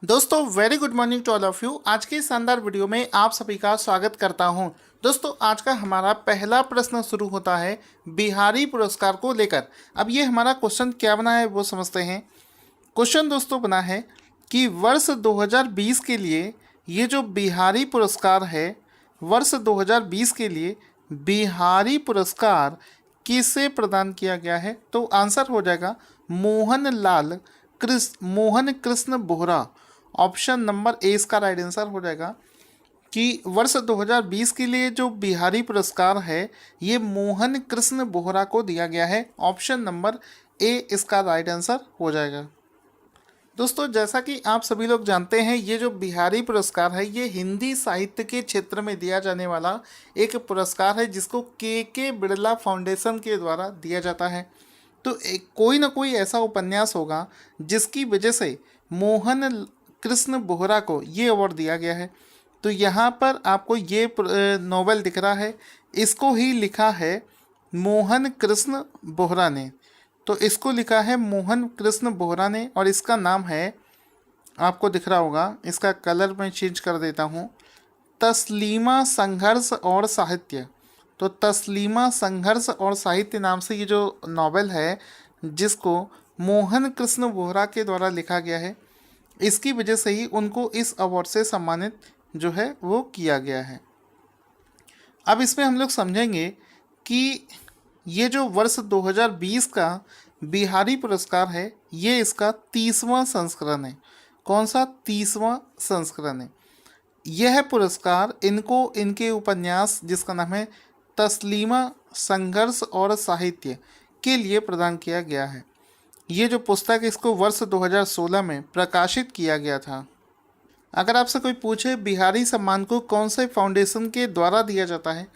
दोस्तों very good morning to all of you. आज की इस शानदार वीडियो में आप सभी का स्वागत करता हूं। दोस्तों आज का हमारा पहला प्रश्न शुरू होता है बिहारी पुरस्कार को लेकर। अब ये हमारा क्वेश्चन क्या बना है वो समझते हैं। क्वेश्चन दोस्तों बना है कि वर्ष 2020 के लिए ये जो बिहारी पुरस्कार है, वर्ष 2020 के लिए बिहारी पुरस्कार किसे प्रदान किया गया है? तो आंसर हो जाएगा Mohan Krishna Bohra. Option number A इसका राइट आंसर हो जाएगा कि वर्ष 2020 के लिए जो बिहारी पुरस्कार है ये मोहन कृष्ण बोहरा को दिया गया है। ऑप्शन नंबर ए इसका राइट आंसर हो जाएगा। दोस्तों जैसा कि आप सभी लोग जानते हैं, ये जो बिहारी पुरस्कार है ये हिंदी साहित्य के क्षेत्र में दिया जाने वाला एक पुरस्कार है जिसको के बिड़ला फाउंडेशन के द्वारा दिया जाता है। तो कोई ना कोई ऐसा उपन्यास होगा जिसकी वजह से मोहन कृष्ण बोहरा को ये अवार्ड दिया गया है। तो यहाँ पर आपको ये नॉवेल दिख रहा है, इसको ही लिखा है मोहन कृष्ण बोहरा ने। तो इसको लिखा है मोहन कृष्ण बोहरा ने और इसका नाम है, आपको दिख रहा होगा, इसका कलर मैं चेंज कर देता हूँ, तस्लीमा संघर्ष और साहित्य। तो तस्लीमा संघर्ष और साहित्य नाम से ये जो नॉवेल है जिसको मोहन कृष्ण बोहरा के द्वारा लिखा गया है, इसकी वजह से ही उनको इस अवार्ड से सम्मानित जो है वो किया गया है। अब इसमें हम लोग समझेंगे कि ये जो वर्ष 2020 का बिहारी पुरस्कार है ये इसका 30वां संस्करण है। कौन सा? 30वां संस्करण है। यह पुरस्कार इनको इनके उपन्यास जिसका नाम है तस्लीमा संघर्ष और साहित्य के लिए प्रदान किया गया है। ये जो पुस्तक इसको वर्ष 2016 में प्रकाशित किया गया था। अगर आपसे कोई पूछे बिहारी सम्मान को कौन से फाउंडेशन के द्वारा दिया जाता है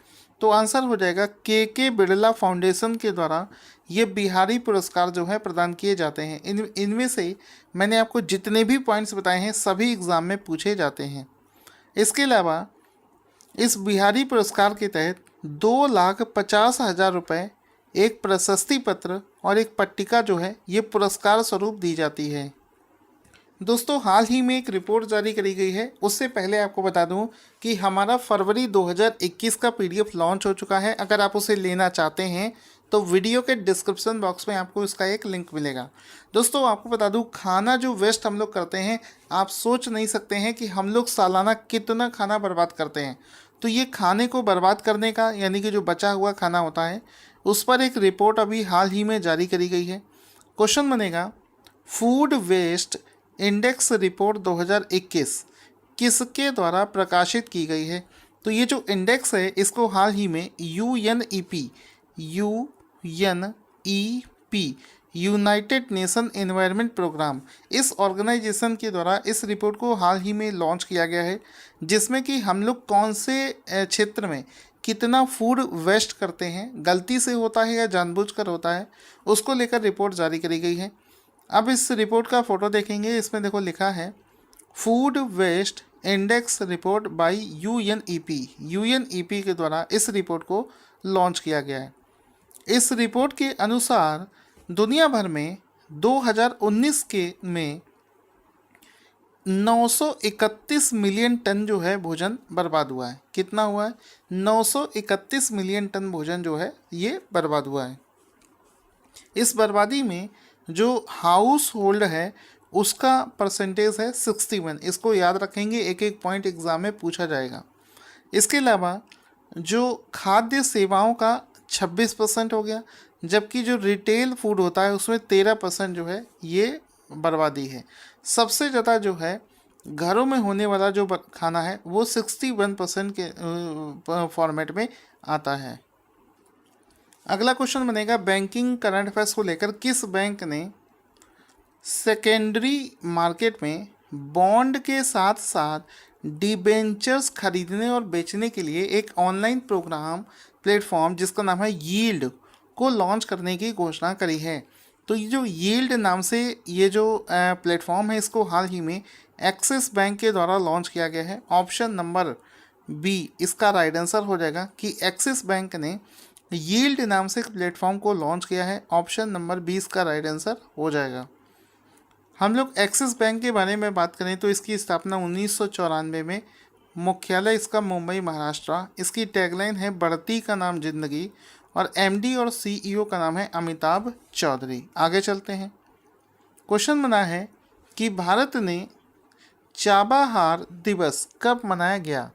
तो आंसर हो जाएगा के बिड़ला फाउंडेशन के द्वारा ये बिहारी पुरस्कार जो है प्रदान किए जाते हैं। इनमें से मैंने आपको जितने भी पॉइंट्स बताए हैं सभी एग्ज़ाम में पूछे जाते हैं। इसके अलावा इस बिहारी पुरस्कार के तहत 2,50,000 रुपये, एक प्रशस्ति पत्र और एक पट्टिका जो है ये पुरस्कार स्वरूप दी जाती है। दोस्तों हाल ही में एक रिपोर्ट जारी करी गई है, उससे पहले आपको बता दूं कि हमारा फरवरी 2021 का पीडीएफ लॉन्च हो चुका है। अगर आप उसे लेना चाहते हैं तो वीडियो के डिस्क्रिप्शन बॉक्स में आपको इसका एक लिंक मिलेगा। दोस्तों आपको बता दूं, खाना जो वेस्ट हम लोग करते हैं, आप सोच नहीं सकते हैं कि हम लोग सालाना कितना खाना बर्बाद करते हैं। तो ये खाने को बर्बाद करने का यानी कि जो बचा हुआ खाना होता है उस पर एक रिपोर्ट अभी हाल ही में जारी करी गई है। क्वेश्चन बनेगा फूड वेस्ट इंडेक्स रिपोर्ट 2021 किसके द्वारा प्रकाशित की गई है? तो ये जो इंडेक्स है इसको हाल ही में UNEP United Nation Environment Programme, इस ऑर्गेनाइजेशन के द्वारा इस रिपोर्ट को हाल ही में लॉन्च किया गया है, जिसमें कि हम लोग कौन से क्षेत्र में कितना फूड वेस्ट करते हैं, गलती से होता है या जानबूझकर होता है, उसको लेकर रिपोर्ट जारी करी गई है। अब इस रिपोर्ट का फ़ोटो देखेंगे, इसमें देखो लिखा है food waste index report by UNEP के द्वारा इस रिपोर्ट को लॉन्च किया गया है। इस रिपोर्ट के अनुसार दुनिया भर में 2019 के में 931 मिलियन टन जो है भोजन बर्बाद हुआ है। कितना हुआ है? 931 मिलियन टन भोजन जो है ये बर्बाद हुआ है। इस बर्बादी में जो हाउस होल्ड है उसका परसेंटेज है 61। इसको याद रखेंगे, एक एक पॉइंट एग्ज़ाम में पूछा जाएगा। इसके अलावा जो खाद्य सेवाओं का 26% हो गया, जबकि जो रिटेल फूड होता है उसमें 13% जो है ये बर्बादी है। सबसे ज़्यादा जो है घरों में होने वाला जो खाना है वो 61% के फॉर्मेट में आता है। अगला क्वेश्चन बनेगा बैंकिंग करंट अफेयर्स को लेकर किस बैंक ने सेकेंडरी मार्केट में बॉन्ड के साथ साथ डिबेंचर्स खरीदने और बेचने के लिए एक ऑनलाइन प्लेटफॉर्म जिसका नाम है यील्ड को लॉन्च करने की घोषणा करी है? तो ये जो यील्ड नाम से ये जो प्लेटफॉर्म है इसको हाल ही में एक्सिस बैंक के द्वारा लॉन्च किया गया है। ऑप्शन नंबर बी इसका राइट आंसर हो जाएगा कि एक्सिस बैंक ने यील्ड नाम से प्लेटफॉर्म को लॉन्च किया है। ऑप्शन नंबर 20 का राइट आंसर हो जाएगा। हम लोग एक्सिस बैंक के बारे में बात करें तो इसकी स्थापना 1994 में, मुख्यालय इसका मुंबई महाराष्ट्र। इसकी टैगलाइन है बढ़ती का नाम जिंदगी, और एमडी और सीईओ का नाम है अमिताभ चौधरी। आगे चलते हैं। क्वेश्चन बना है कि भारत ने चाबाहार दिवस कब मनाया गया?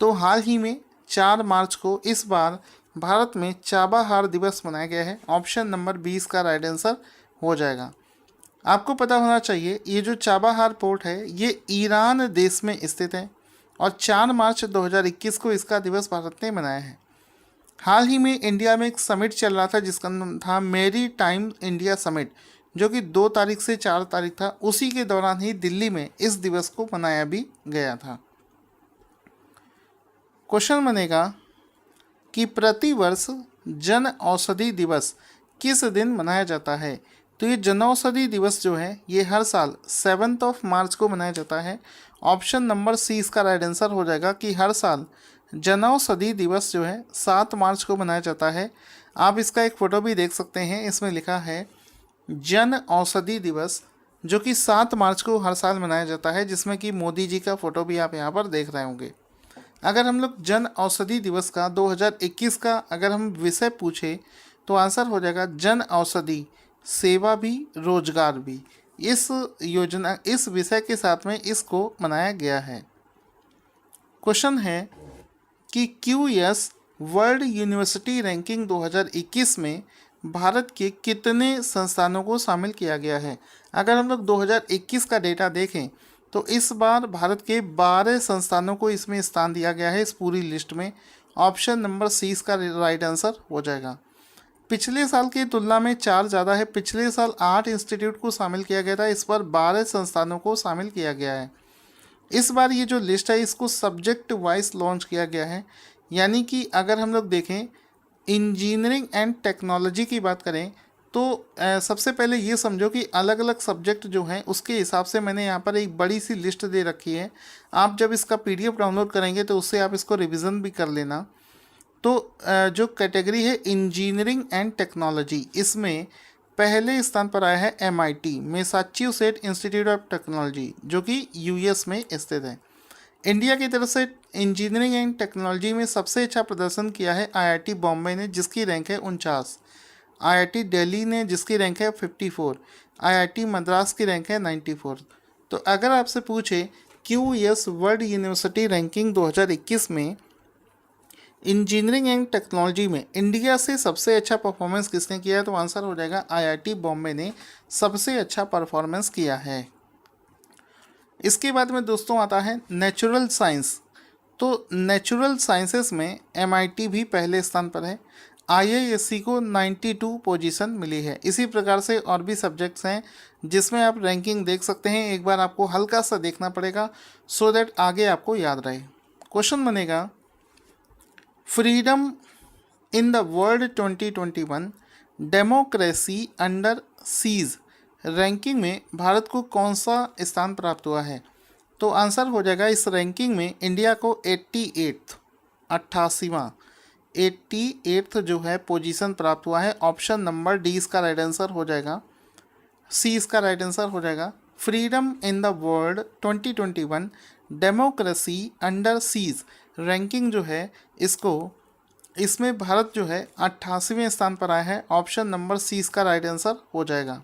तो हाल ही में 4 मार्च को इस बार भारत में चाबाहार दिवस मनाया गया है। ऑप्शन नंबर 20 का राइट आंसर हो जाएगा। आपको पता होना चाहिए ये जो चाबाहार पोर्ट है ये ईरान देश में स्थित है, और 4 मार्च 2021 को इसका दिवस भारत ने मनाया है। हाल ही में इंडिया में एक समिट चल रहा था जिसका नाम था मेरी टाइम इंडिया समिट, जो कि 2 तारीख से 4 तारीख था। उसी के दौरान ही दिल्ली में इस दिवस को मनाया भी गया था। क्वेश्चन बनेगा कि प्रतिवर्ष जन औषधि दिवस किस दिन मनाया जाता है? तो ये जन औषधि दिवस जो है ये हर साल 7 मार्च को मनाया जाता है। ऑप्शन नंबर सी इसका राइट आंसर हो जाएगा कि हर साल जन औषधि दिवस जो है 7 मार्च को मनाया जाता है। आप इसका एक फ़ोटो भी देख सकते हैं, इसमें लिखा है जन औषधि दिवस, जो कि 7 मार्च को हर साल मनाया जाता है, जिसमें कि मोदी जी का फ़ोटो भी आप यहाँ पर देख रहे होंगे। अगर हम लोग जन औषधि दिवस का 2021 का अगर हम विषय पूछे तो आंसर हो जाएगा जन औषधि, सेवा भी रोजगार भी। इस योजना, इस विषय के साथ में इसको मनाया गया है। क्वेश्चन है कि क्यूएस वर्ल्ड यूनिवर्सिटी रैंकिंग 2021 में भारत के कितने संस्थानों को शामिल किया गया है? अगर हम लोग 2021 का डेटा देखें तो इस बार भारत के 12 संस्थानों को इसमें स्थान दिया गया है इस पूरी लिस्ट में। ऑप्शन नंबर सी इसका राइट आंसर हो जाएगा। पिछले साल की तुलना में 4 ज़्यादा है। पिछले साल 8 इंस्टीट्यूट को शामिल किया गया था, इस बार 12 संस्थानों को शामिल किया गया है। इस बार ये जो लिस्ट है इसको सब्जेक्ट वाइज लॉन्च किया गया है, यानी कि अगर हम लोग देखें इंजीनियरिंग एंड टेक्नोलॉजी की बात करें तो सबसे पहले ये समझो कि अलग अलग सब्जेक्ट जो हैं उसके हिसाब से मैंने यहाँ पर एक बड़ी सी लिस्ट दे रखी है। आप जब इसका पीडीएफ डाउनलोड करेंगे तो उससे आप इसको रिवीजन भी कर लेना। तो जो कैटेगरी है इंजीनियरिंग एंड टेक्नोलॉजी, इसमें पहले स्थान पर आया है MIT Massachusetts institute of technology, जो कि यूएस में स्थित है। इंडिया की तरफ से इंजीनियरिंग एंड टेक्नोलॉजी में सबसे अच्छा प्रदर्शन किया है IIT बॉम्बे ने, जिसकी रैंक है 49, IIT दिल्ली ने जिसकी रैंक है 54, IIT मद्रास की रैंक है 94। तो अगर आपसे पूछे QS वर्ल्ड यूनिवर्सिटी रैंकिंग 2021 में इंजीनियरिंग एंड टेक्नोलॉजी में इंडिया से सबसे अच्छा परफॉर्मेंस किसने किया है, तो आंसर हो जाएगा IIT बॉम्बे ने सबसे अच्छा परफॉर्मेंस किया है। इसके बाद में दोस्तों आता है नेचुरल साइंस। तो नेचुरल साइंसेस में MIT भी पहले स्थान पर है। IISc को 92 पोजीशन मिली है। इसी प्रकार से और भी सब्जेक्ट्स हैं जिसमें आप रैंकिंग देख सकते हैं। एक बार आपको हल्का सा देखना पड़ेगा सो दैट आगे आपको याद रहे। क्वेश्चन बनेगा freedom in the world 2021 democracy under seize ranking में भारत को कौन सा स्थान प्राप्त हुआ है? तो आंसर हो जाएगा इस रैंकिंग में इंडिया को 88वां जो है पोजीशन प्राप्त हुआ है। ऑप्शन नंबर डी इसका राइट आंसर हो जाएगा, सी इसका राइट आंसर हो जाएगा। Freedom in the world 2021 democracy under seize ranking जो है इसमें भारत जो है 88वें स्थान पर आया है। ऑप्शन नंबर सी इसका राइट आंसर हो जाएगा।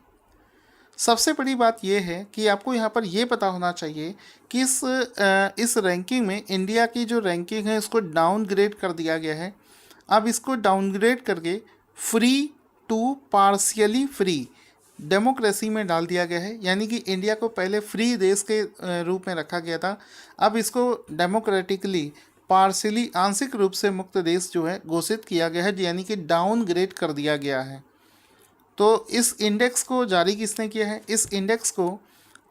सबसे बड़ी बात यह है कि आपको यहाँ पर यह पता होना चाहिए कि इस रैंकिंग में इंडिया की जो रैंकिंग है इसको डाउनग्रेड कर दिया गया है। अब इसको डाउनग्रेड करके free to partially free democracy में डाल दिया गया है, यानी कि इंडिया को पहले फ्री देश के रूप में रखा गया था, अब इसको डेमोक्रेटिकली पार्शियली आंशिक रूप से मुक्त देश जो है घोषित किया गया है, यानी कि डाउनग्रेड कर दिया गया है। तो इस इंडेक्स को जारी किसने किया है? इस इंडेक्स को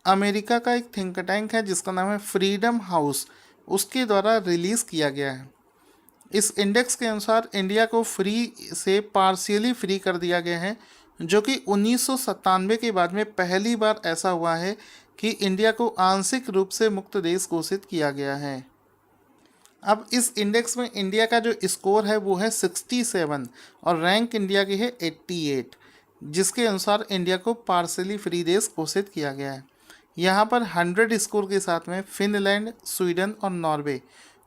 अमेरिका का एक थिंक टैंक है जिसका नाम है फ्रीडम हाउस, उसके द्वारा रिलीज़ किया गया है। इस इंडेक्स के अनुसार इंडिया को फ्री से पार्शियली फ्री कर दिया गया है, जो कि 1997 के बाद में पहली बार ऐसा हुआ है कि इंडिया को आंशिक रूप से मुक्त देश घोषित किया गया है। अब इस इंडेक्स में इंडिया का जो स्कोर है वो है 67 और रैंक इंडिया की है 88। जिसके अनुसार इंडिया को पार्सली फ्री देश घोषित किया गया है। यहाँ पर 100 स्कोर के साथ में फिनलैंड, स्वीडन और नॉर्वे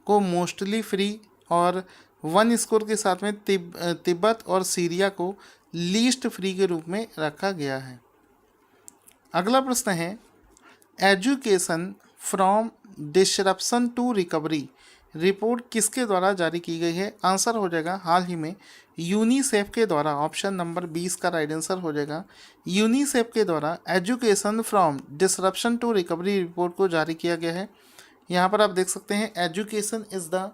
को मोस्टली फ्री और 1 स्कोर के साथ में तिब्बत और सीरिया को लीस्ट फ्री के रूप में रखा गया है। अगला प्रश्न है, education from disruption to recovery report किसके द्वारा जारी की गई है? आंसर हो जाएगा हाल ही में यूनिसेफ के द्वारा। ऑप्शन नंबर 20 का राइट आंसर हो जाएगा यूनिसेफ के द्वारा education from disruption to recovery report को जारी किया गया है। यहाँ पर आप देख सकते हैं, education is the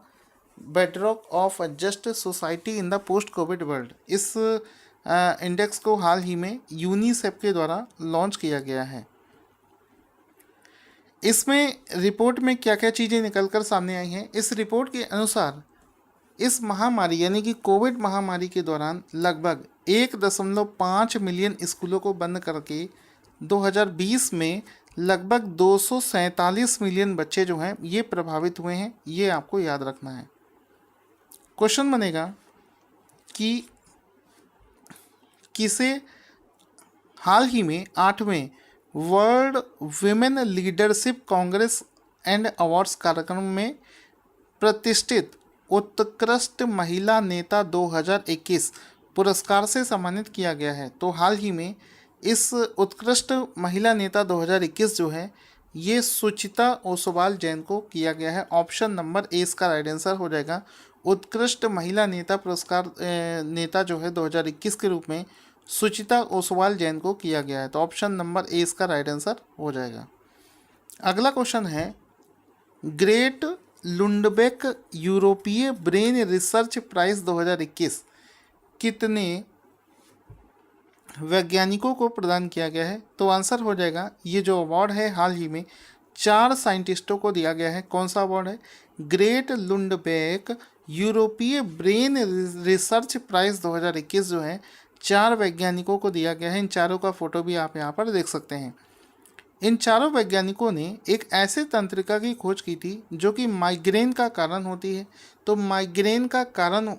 bedrock of a just society in the post Covid world. इस इंडेक्स को हाल ही में यूनिसेफ के द्वारा लॉन्च किया गया है। इसमें रिपोर्ट में क्या क्या चीज़ें निकलकर सामने आई हैं? इस रिपोर्ट के अनुसार इस महामारी यानी कि कोविड महामारी के दौरान लगभग 1.5 मिलियन स्कूलों को बंद करके 2020 में लगभग 247 मिलियन बच्चे जो हैं ये प्रभावित हुए हैं। ये आपको याद रखना है। क्वेश्चन बनेगा कि किसे हाल ही में 8वें world women leadership congress and awards कार्यक्रम में प्रतिष्ठित उत्कृष्ट महिला नेता 2021 पुरस्कार से सम्मानित किया गया है। तो हाल ही में इस उत्कृष्ट महिला नेता 2021 जो है ये सुचिता ओसवाल जैन को किया गया है। ऑप्शन नंबर ए इसका राइट आंसर हो जाएगा। उत्कृष्ट महिला नेता पुरस्कार नेता जो है 2021 के रूप में सुचिता ओसवाल जैन को किया गया है। तो ऑप्शन नंबर ए इसका राइट आंसर हो जाएगा। अगला क्वेश्चन है, ग्रेट लुंडबेक यूरोपीय ब्रेन रिसर्च प्राइज 2021 कितने वैज्ञानिकों को प्रदान किया गया है? तो आंसर हो जाएगा, ये जो अवार्ड है हाल ही में 4 साइंटिस्टों को दिया गया है। कौन सा अवार्ड है? ग्रेट लुंडबेक यूरोपीय ब्रेन रिसर्च प्राइज 2021 जो है 4 वैज्ञानिकों को दिया गया है। इन चारों का फोटो भी आप यहाँ पर देख सकते हैं। इन चारों वैज्ञानिकों ने एक ऐसे तंत्रिका की खोज की थी जो कि माइग्रेन का कारण होती है। तो माइग्रेन का कारण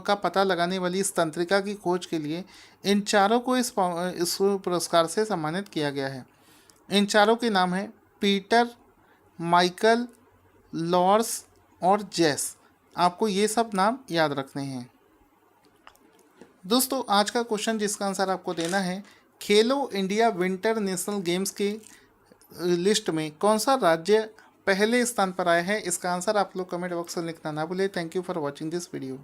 का पता लगाने वाली इस तंत्रिका की खोज के लिए इन चारों को इस पुरस्कार से सम्मानित किया गया है। इन चारों के नाम हैं पीटर, माइकल, लॉर्स और जेस। आपको ये सब नाम याद रखने हैं। दोस्तों, आज का क्वेश्चन जिसका आंसर आपको देना है, खेलो इंडिया विंटर नेशनल गेम्स की लिस्ट में कौन सा राज्य पहले स्थान पर आया है? इसका आंसर आप लोग कमेंट बॉक्स में लिखना ना भूलें। Thank you for watching this video.